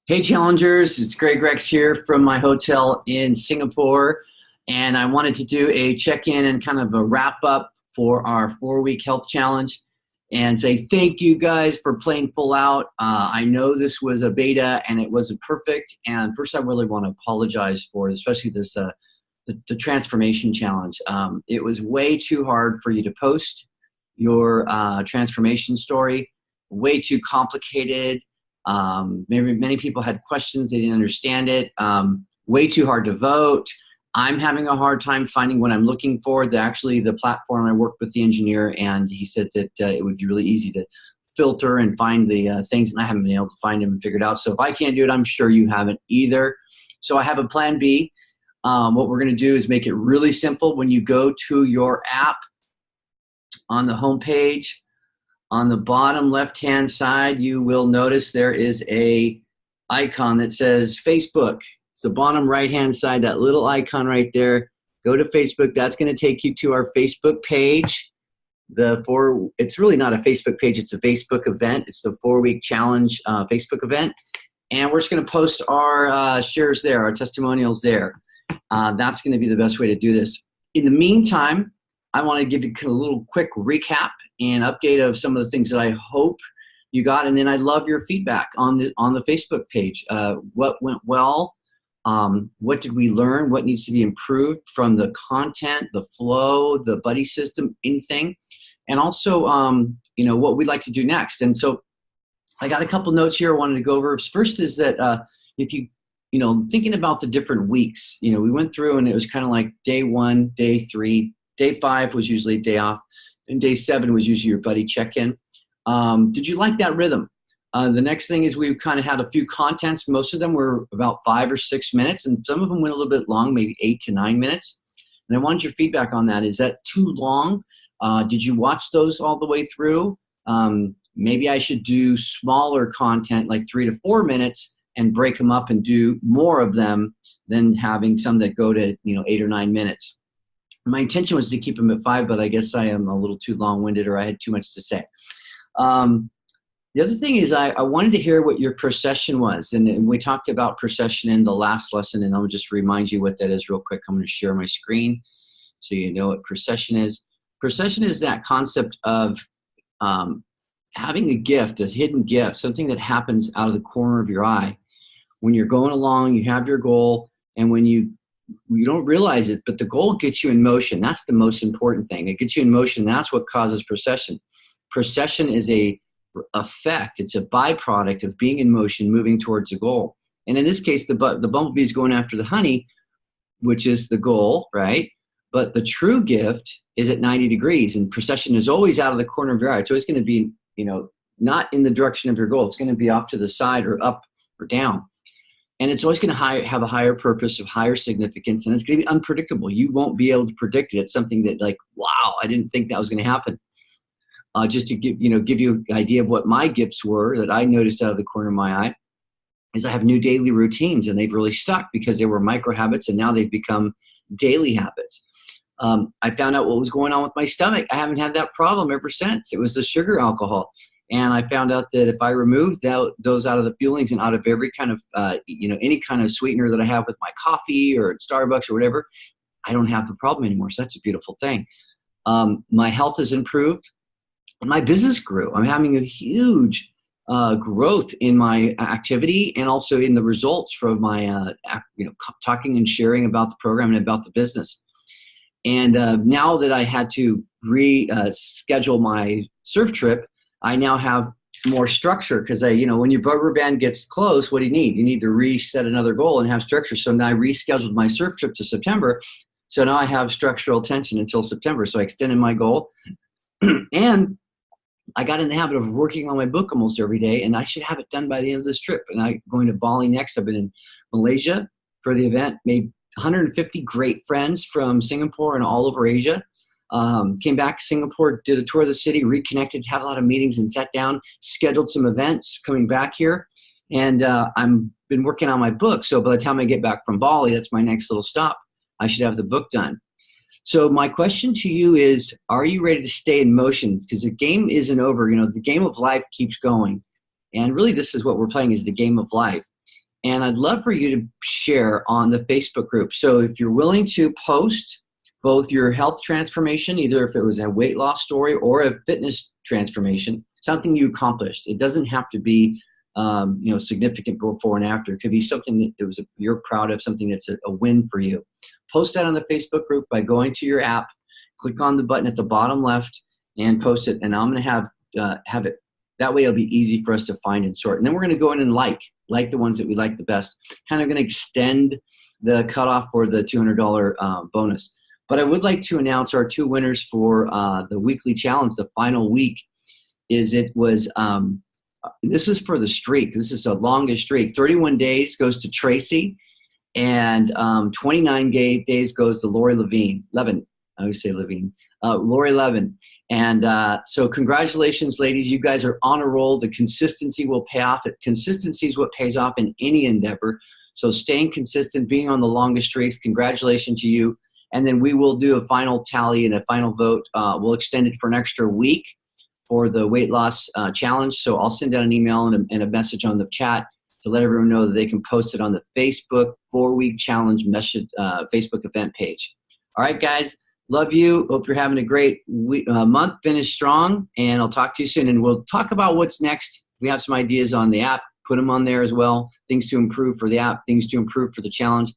Hey challengers, it's Greg Rex here from my hotel in Singapore, and I wanted to do a check-in and kind of a wrap-up for our 4-week health challenge and say thank you guys for playing full out. I know this was a beta and it wasn't perfect, and first I really want to apologize for especially this the transformation challenge. It was way too hard for you to post your transformation story, way too complicated. Maybe many people had questions, they didn't understand it. Way too hard to vote. I'm having a hard time finding what I'm looking for. The platform, I worked with the engineer, and he said that it would be really easy to filter and find the things, and I haven't been able to find them and figure it out. So if I can't do it, I'm sure you haven't either. So I have a plan B. What we're going to do is make it really simple. When you go to your app on the home page, on the bottom left-hand side, you will notice there is a icon that says Facebook. It's the bottom right-hand side, that little icon right there. Go to Facebook. That's going to take you to our Facebook page. It's really not a Facebook page. It's a Facebook event. It's the 4-week challenge Facebook event. And we're just going to post our shares there, our testimonials there. That's going to be the best way to do this. In the meantime, I want to give you a little quick recap and update of some of the things that I hope you got, and then I'd love your feedback on the Facebook page. What went well? What did we learn? What needs to be improved from the content, the flow, the buddy system, anything, and also what we'd like to do next. And so I got a couple notes here I wanted to go over. First is that if you thinking about the different weeks, we went through and it was kind of like day 1, day 3, day 5 was usually a day off, and day 7 was usually your buddy check-in. Did you like that rhythm? The next thing is we kind of had a few contents. Most of them were about 5 or 6 minutes, and some of them went a little bit long, maybe 8 to 9 minutes. And I wanted your feedback on that. Is that too long? Did you watch those all the way through? Maybe I should do smaller content, like 3 to 4 minutes, and break them up and do more of them than having some that go to 8 or 9 minutes. My intention was to keep them at 5, but I guess I am a little too long-winded, or I had too much to say. The other thing is I wanted to hear what your procession was, and we talked about procession in the last lesson, and I'll just remind you what that is real quick. I'm going to share my screen so you know what procession is. Procession is that concept of having a gift, a hidden gift, something that happens out of the corner of your eye. When you're going along, you have your goal, and when you don't realize it, but the goal gets you in motion. That's the most important thing. It gets you in motion. That's what causes procession. Procession is a effect. It's a byproduct of being in motion, moving towards a goal. And in this case, the bumblebee is going after the honey, which is the goal, right? But the true gift is at 90 degrees, and procession is always out of the corner of your eye. It's always going to be, not in the direction of your goal. It's going to be off to the side or up or down. And it's always going to have a higher purpose, of higher significance, and it's going to be unpredictable. You won't be able to predict it. It's something that, like, wow, I didn't think that was going to happen. Just to give you an idea of what my gifts were that I noticed out of the corner of my eye, is I have new daily routines, and they've really stuck because they were micro habits, and now they've become daily habits. I found out what was going on with my stomach. I haven't had that problem ever since. It was the sugar alcohol. And I found out that if I removed those out of the fuelings and out of every kind of, any kind of sweetener that I have with my coffee or at Starbucks or whatever, I don't have the problem anymore. So that's a beautiful thing. My health has improved. My business grew. I'm having a huge growth in my activity and also in the results from my, talking and sharing about the program and about the business. And now that I had to reschedule my surf trip, I now have more structure because when your rubber band gets close, what do you need? You need to reset another goal and have structure. So now I rescheduled my surf trip to September. So now I have structural tension until September. So I extended my goal. And I got in the habit of working on my book almost every day, and I should have it done by the end of this trip. And I'm going to Bali next. I've been in Malaysia for the event, made 150 great friends from Singapore and all over Asia. Came back to Singapore, did a tour of the city, reconnected, had a lot of meetings, and sat down, scheduled some events coming back here. And I'm been working on my book. So by the time I get back from Bali, that's my next little stop, I should have the book done. So my question to you is, are you ready to stay in motion? Because the game isn't over. The game of life keeps going. And really, this is what we're playing, is the game of life. And I'd love for you to share on the Facebook group. So if you're willing to post both your health transformation, either if it was a weight loss story or a fitness transformation, something you accomplished. It doesn't have to be significant before and after. It could be something that you're proud of, something that's a win for you. Post that on the Facebook group by going to your app, click on the button at the bottom left, and post it. And I'm going to have it. That way it'll be easy for us to find and sort. And then we're going to go in and like the ones that we like the best. Kind of going to extend the cutoff for the $200 bonus. But I would like to announce our 2 winners for the weekly challenge. The final week this is for the streak. This is the longest streak. 31 days goes to Tracy, and 29 days goes to Laurie Levin. I always say Levine. Laurie Levin. And so congratulations, ladies. You guys are on a roll. The consistency will pay off. Consistency is what pays off in any endeavor. So staying consistent, being on the longest streaks, congratulations to you. And then we will do a final tally and a final vote. We'll extend it for an extra week for the weight loss challenge. So I'll send out an email and a message on the chat to let everyone know that they can post it on the Facebook 4-week challenge message, Facebook event page. All right, guys. Love you. Hope you're having a great month. Finish strong, and I'll talk to you soon. And we'll talk about what's next. We have some ideas on the app. Put them on there as well. Things to improve for the app, things to improve for the challenge.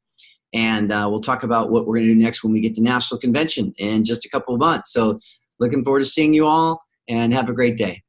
And we'll talk about what we're going to do next when we get to National Convention in just a couple of months. So looking forward to seeing you all, and have a great day.